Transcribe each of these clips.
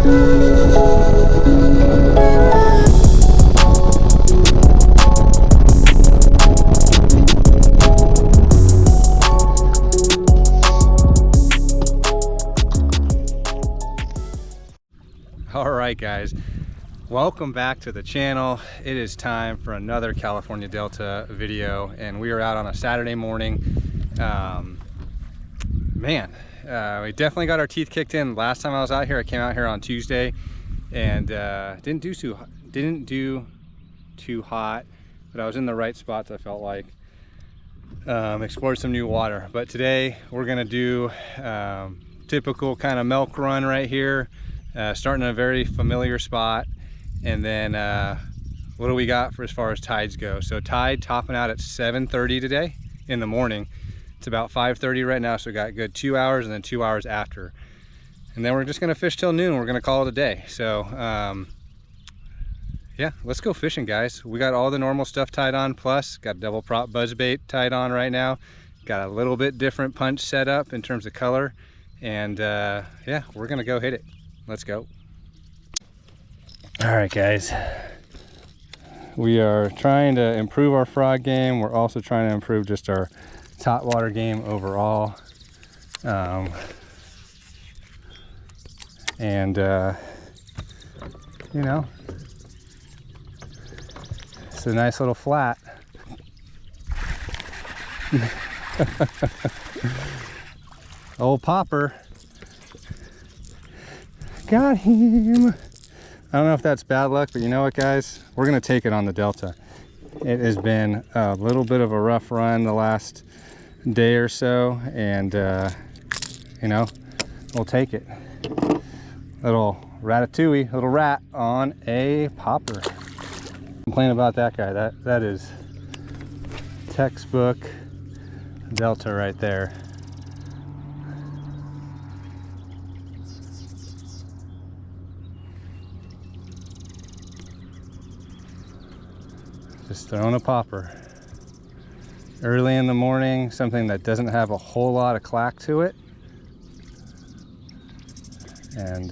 Alright guys, welcome back to the channel. It is time for another California Delta video, and we are out on a Saturday morning. We definitely got our teeth kicked in. Last time I was out here, I came out here on Tuesday and didn't do too hot, but I was in the right spots, I felt like. Explored some new water, but today we're gonna do typical kind of milk run right here. Starting in a very familiar spot, and then what do we got for as far as tides go? So tide topping out at 7:30 today in the morning. It's about 5:30 right now, so we got good 2 hours and then 2 hours after, and then we're just gonna fish till noon. We're gonna call it a day. So yeah, let's go fishing, guys. We got all the normal stuff tied on, plus got double prop buzzbait tied on right now. Got a little bit different punch set up in terms of color, and yeah, we're gonna go hit it. Let's go. All right guys, we are trying to improve our frog game. We're also trying to improve just our topwater game overall. You know, it's a nice little flat. Old popper. Got him. I don't know if that's bad luck, but you know what guys, we're gonna take it on the Delta. It has been a little bit of a rough run the last day or so, and you know, we'll take it. Little ratatouille, little rat on a popper. Complain about that guy. That is textbook Delta right there. Just throwing a popper early in the morning, something that doesn't have a whole lot of clack to it, and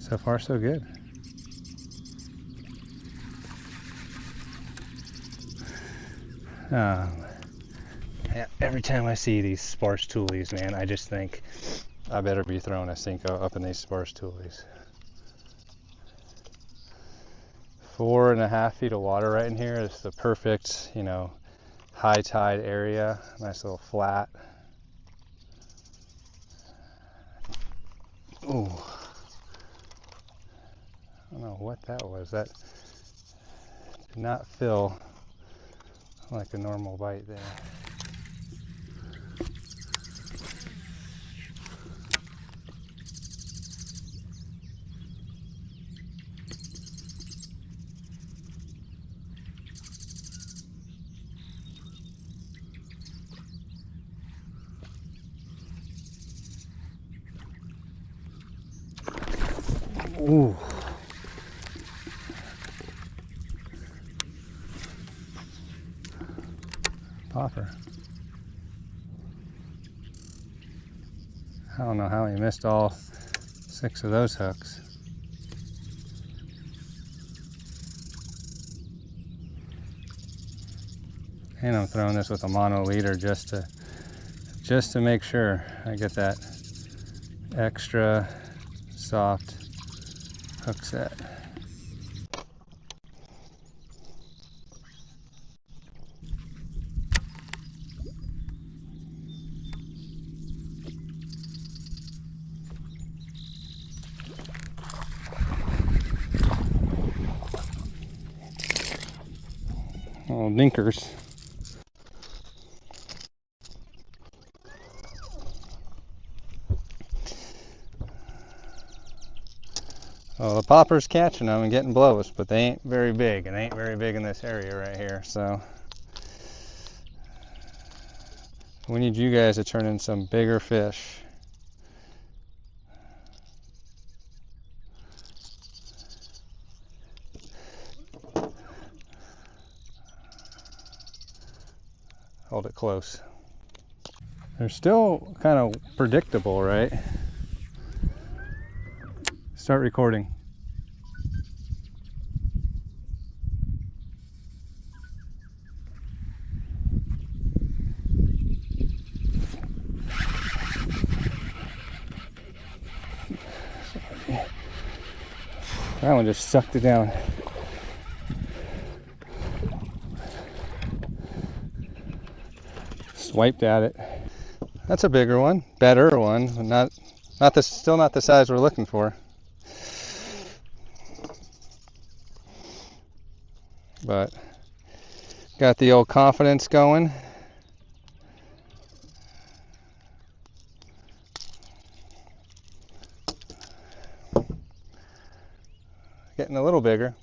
so far so good. Yeah, every time I see these sparse toolies, man, I just think I better be throwing a Cinco up in these sparse toolies. 4.5 feet of water right in here. It's the perfect, you know, high tide area. Nice little flat. Ooh. I don't know what that was. That did not feel like a normal bite there. Ooh. Popper. I don't know how he missed all 6 of those hooks. And I'm throwing this with a mono leader just to make sure I get that extra soft hook set. Oh, dinkers. Well, the popper's catching them and getting blows, but they ain't very big, and they ain't very big in this area right here, so we need you guys to turn in some bigger fish. Hold it close. They're still kind of predictable, right? start recording. That one just sucked it down. Swiped at it. That's a bigger one, better one, but still not the size we're looking for. But got the old confidence going. Getting a little bigger.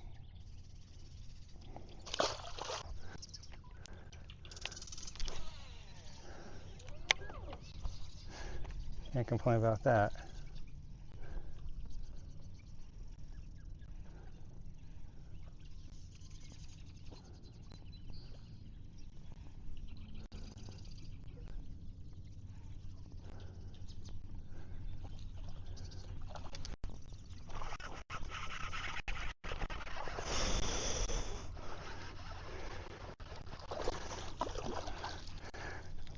Can't complain about that.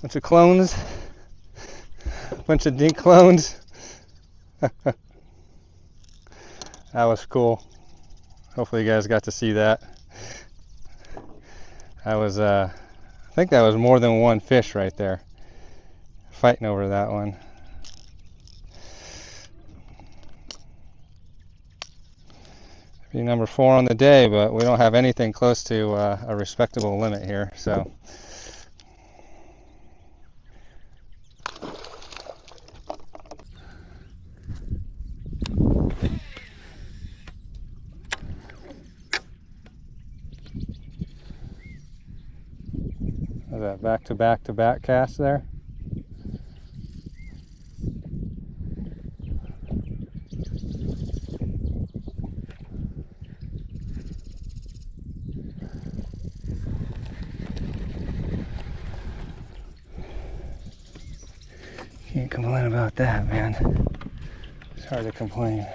Bunch of clones, bunch of dink clones. That was cool. Hopefully you guys got to see that. That was, I think that was more than one fish right there, fighting over that one. Be number 4 on the day, but we don't have anything close to a respectable limit here, so. That back-to-back-to-back cast there. Can't complain about that, man. It's hard to complain.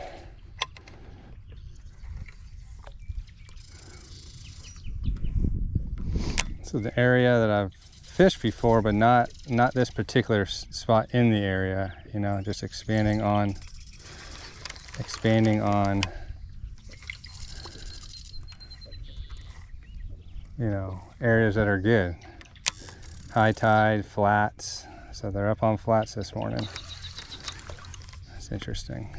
This is the area that I've fished before, but not this particular spot in the area. You know, just expanding on you know, areas that are good. High tide, flats. So they're up on flats this morning. That's interesting.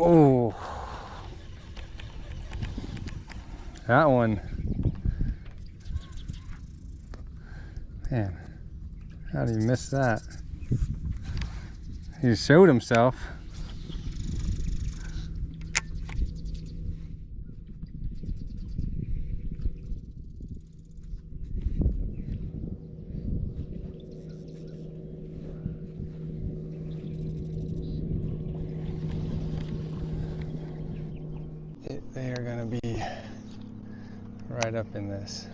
Oh, that one, man, how did he miss that? He showed himself. They are going to be right up in this.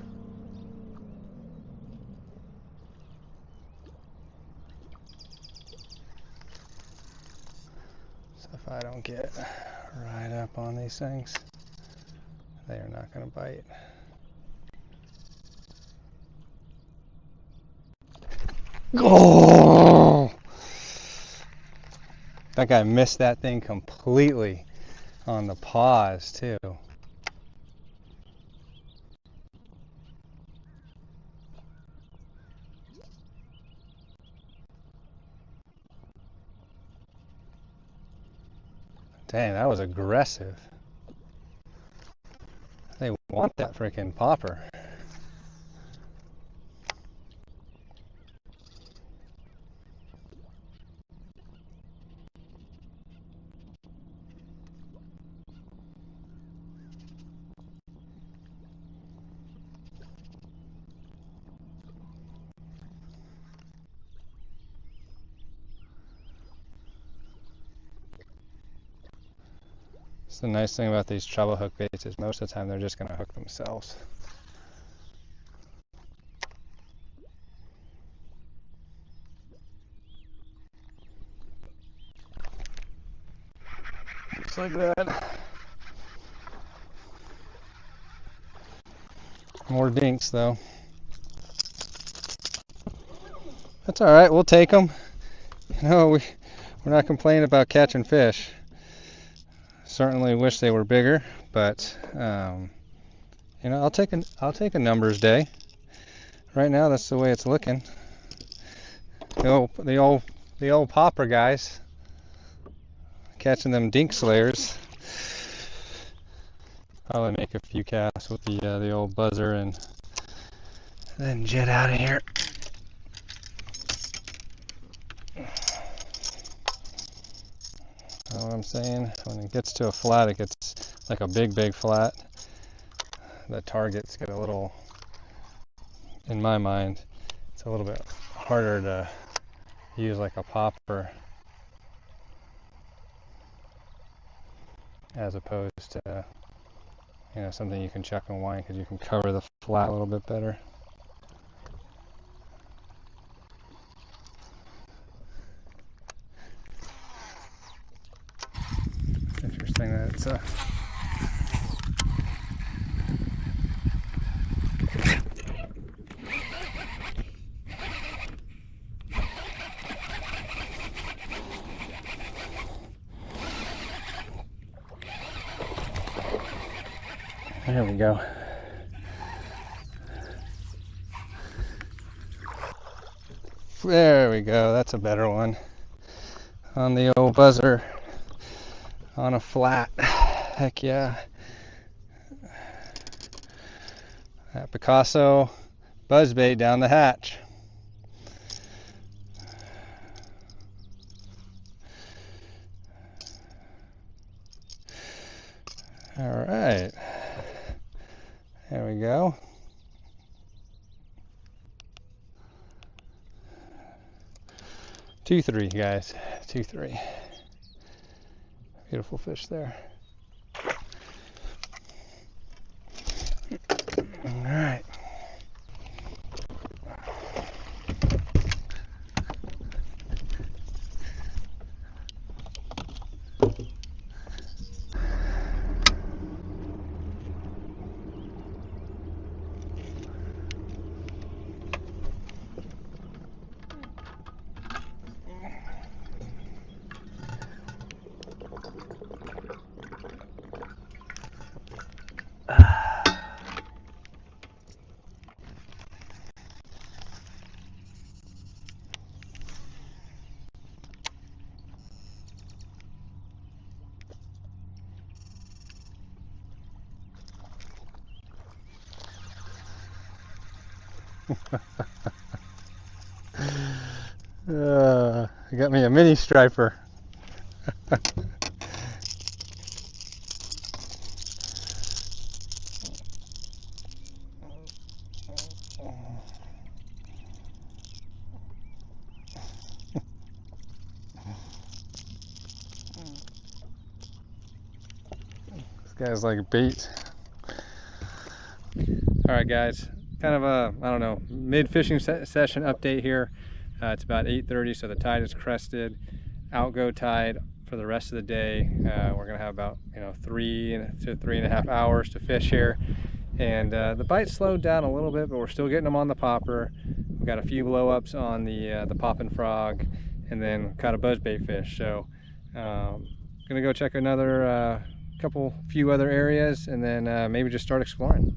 if I don't get right up on these things, they are not going to bite. Oh! That guy missed that thing completely on the paws too. Dang, that was aggressive. They want that freaking popper. The nice thing about these treble hook baits is most of the time they're just going to hook themselves. Just like that. More dinks though. That's all right, we'll take them. You know, we're not complaining about catching fish. Certainly wish they were bigger, but you know, I'll take a numbers day. Right now, that's the way it's looking. The old popper guys catching them dink slayers. Probably make a few casts with the old buzzer and then jet out of here. Know what I'm saying? When it gets to a flat, it gets like a big flat. The targets get a little, in my mind, it's a little bit harder to use like a popper as opposed to, you know, something you can chuck and wind because you can cover the flat a little bit better. Interesting that it's there we go. There we go, that's a better one. On the old buzzer. On a flat. Heck yeah. That Picasso buzzbait down the hatch. All right. There we go. Two, three, guys. 2-3. Beautiful fish there. All right. I got me a mini striper. This guy's like bait. All right, guys. Kind of a, I don't know, mid-fishing session update here. It's about 8:30, so the tide is crested. Outgo tide for the rest of the day. We're gonna have about 3 to 3.5 hours to fish here, and the bite slowed down a little bit, but we're still getting them on the popper. We've got a few blow ups on the poppin' frog, and then caught a buzzbait fish. So gonna go check another few other areas, and then maybe just start exploring.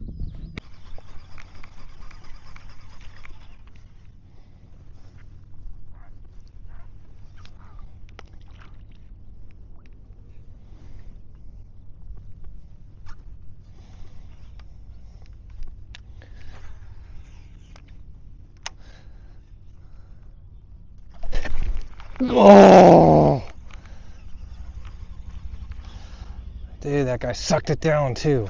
Oh, dude, that guy sucked it down too.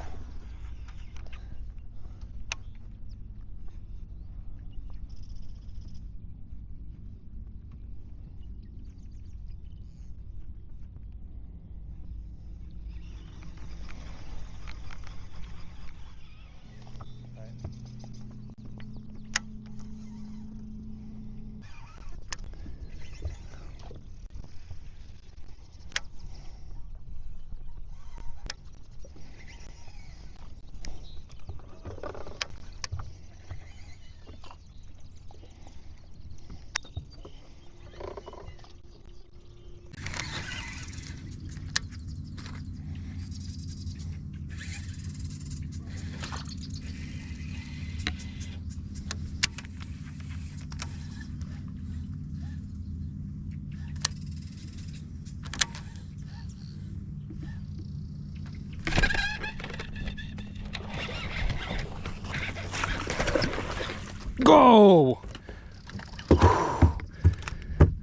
Go!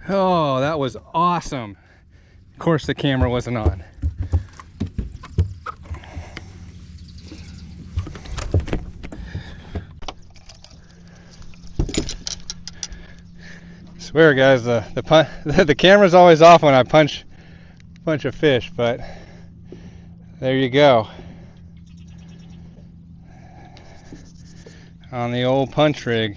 Oh, that was awesome. Of course the camera wasn't on. I swear guys, the camera's always off when I punch a fish, but there you go. On the old punch rig.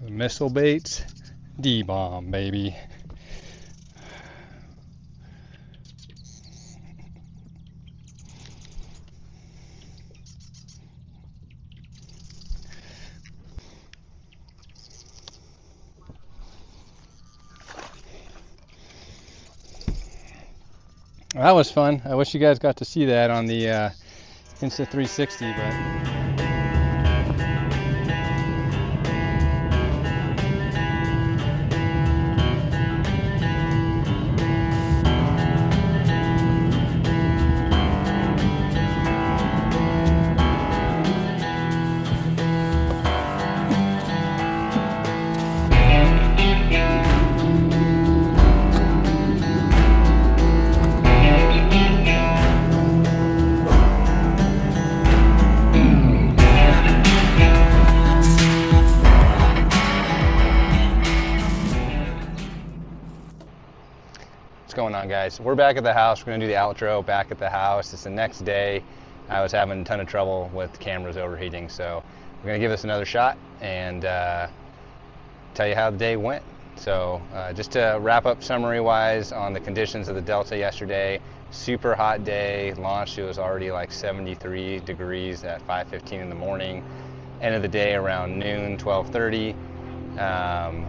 The missile baits, D-bomb, baby. That was fun. I wish you guys got to see that on the Insta360, but what's going on, guys? We're back at the house. We're gonna do the outro back at the house. It's the next day. I was having a ton of trouble with cameras overheating, so we're gonna give this another shot and tell you how the day went. So just to wrap up summary wise on the conditions of the Delta yesterday, super hot day. Launched, it was already like 73 degrees at 5:15 in the morning. End of the day around noon, 12:30.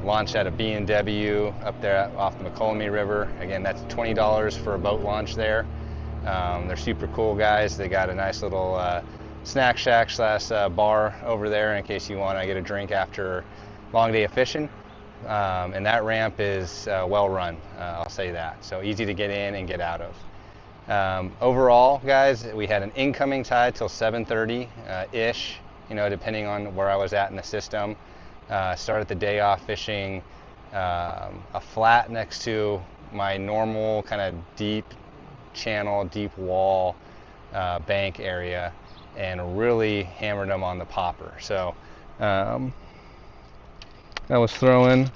Launched at a B&W up there off the McCollum River. Again, that's $20 for a boat launch there. They're super cool guys. They got a nice little snack shack slash bar over there in case you want to get a drink after a long day of fishing. And that ramp is well run, I'll say that. So easy to get in and get out of. Overall, guys, we had an incoming tide till 7:30-ish, depending on where I was at in the system. Started the day off fishing a flat next to my normal kind of deep channel, deep wall bank area, and really hammered them on the popper. So I was throwing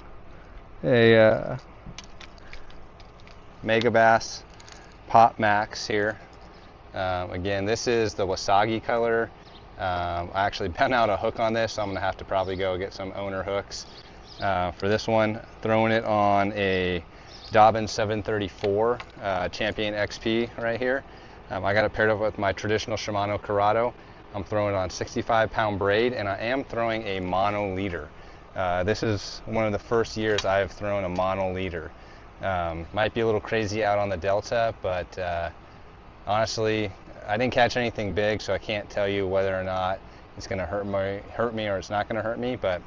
a Megabass Pop Max here. Again, this is the Wasagi color. I actually bent out a hook on this, so I'm gonna have to probably go get some owner hooks for this one. Throwing it on a Dobyns 734 Champion XP right here. I got it paired up with my traditional Shimano Curado. I'm throwing it on 65-pound braid, and I am throwing a mono leader. This is one of the first years I have thrown a mono leader. Might be a little crazy out on the Delta, but honestly, I didn't catch anything big, so I can't tell you whether or not it's going to hurt me or it's not going to hurt me. But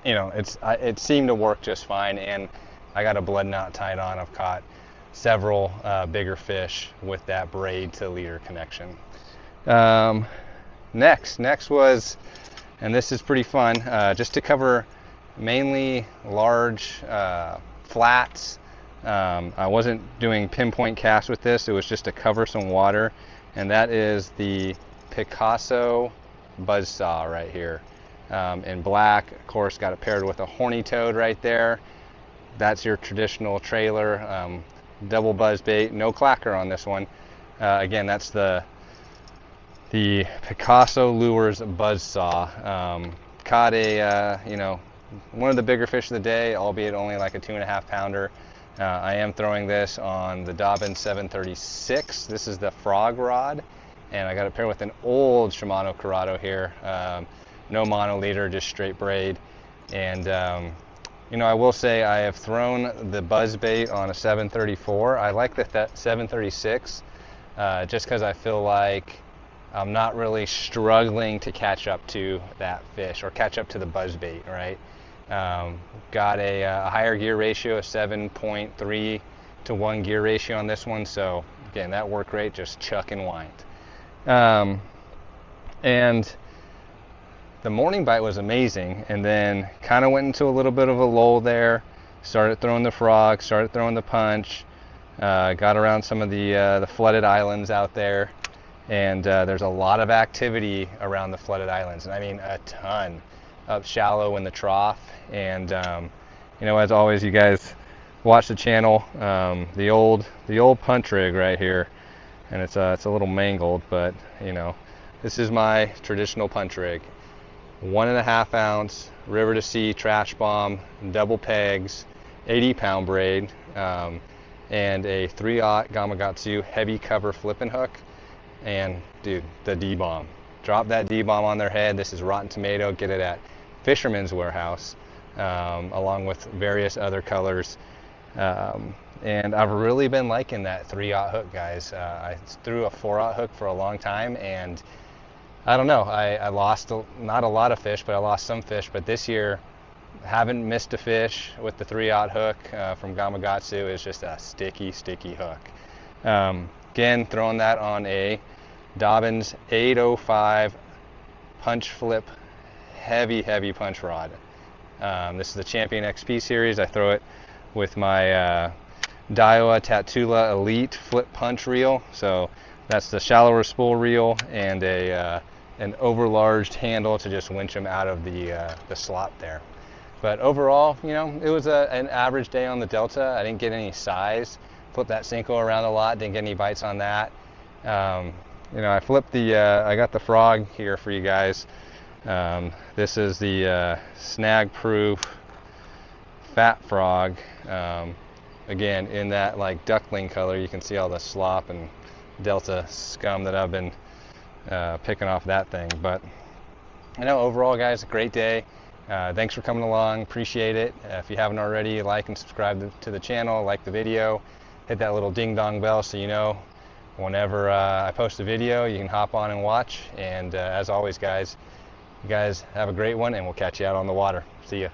you know, it seemed to work just fine, and I got a blood knot tied on. I've caught several bigger fish with that braid to leader connection. Next was, and this is pretty fun, just to cover mainly large flats. I wasn't doing pinpoint casts with this, it was just to cover some water, and that is the Picasso buzzsaw right here. In black, of course, got it paired with a horny toad right there. That's your traditional trailer, double buzzbait, no clacker on this one. Again, that's the Picasso Lures buzzsaw. Caught a, you know, one of the bigger fish of the day, albeit only like a 2.5 pounder. I am throwing this on the Dobyns 736. This is the frog rod, and I got it paired with an old Shimano Curado here. No mono leader, just straight braid. And you know, I will say I have thrown the buzzbait on a 734. I like the 736 just because I feel like I'm not really struggling to catch up to that fish or catch up to the buzzbait, right? Got a higher gear ratio, a 7.3 to 1 gear ratio on this one. So again, that worked great, just chuck and wind. And the morning bite was amazing, and then kind of went into a little bit of a lull there. Started throwing the frog, started throwing the punch, got around some of the flooded islands out there, and there's a lot of activity around the flooded islands, and I mean a ton, up shallow in the trough. And you know, as always, you guys watch the channel. The old punch rig right here, and it's a little mangled, but you know, this is my traditional punch rig. 1.5 ounce river to sea trash bomb, double pegs, 80-pound braid, and a 3/0 Gamakatsu heavy cover flipping hook. And dude, the D-bomb. Drop that D-bomb on their head. This is Rotten Tomato. Get it at Fisherman's Warehouse, along with various other colors. And I've really been liking that 3/0 hook, guys. I threw a 4/0 hook for a long time, and I don't know, I lost not a lot of fish, but I lost some fish. But this year, haven't missed a fish with the 3/0 hook from Gamakatsu. It's just a sticky hook. Again, throwing that on a Dobyns 805 punch flip, heavy punch rod. This is the Champion XP series. I throw it with my Daiwa Tatula Elite flip punch reel. So that's the shallower spool reel and an overlarged handle to just winch them out of the slot there. But overall, you know, it was an average day on the Delta. I didn't get any size. Flipped that Cinco around a lot. Didn't get any bites on that. You know, I flipped I got the frog here for you guys. This is the snag-proof fat frog. Again, in that like duckling color. You can see all the slop and Delta scum that I've been picking off that thing. But I know overall, guys, a great day. Thanks for coming along, appreciate it. If you haven't already, like and subscribe to the channel, like the video, hit that little ding dong bell so you know whenever I post a video, you can hop on and watch. And as always, guys, you guys have a great one, and we'll catch you out on the water. See ya.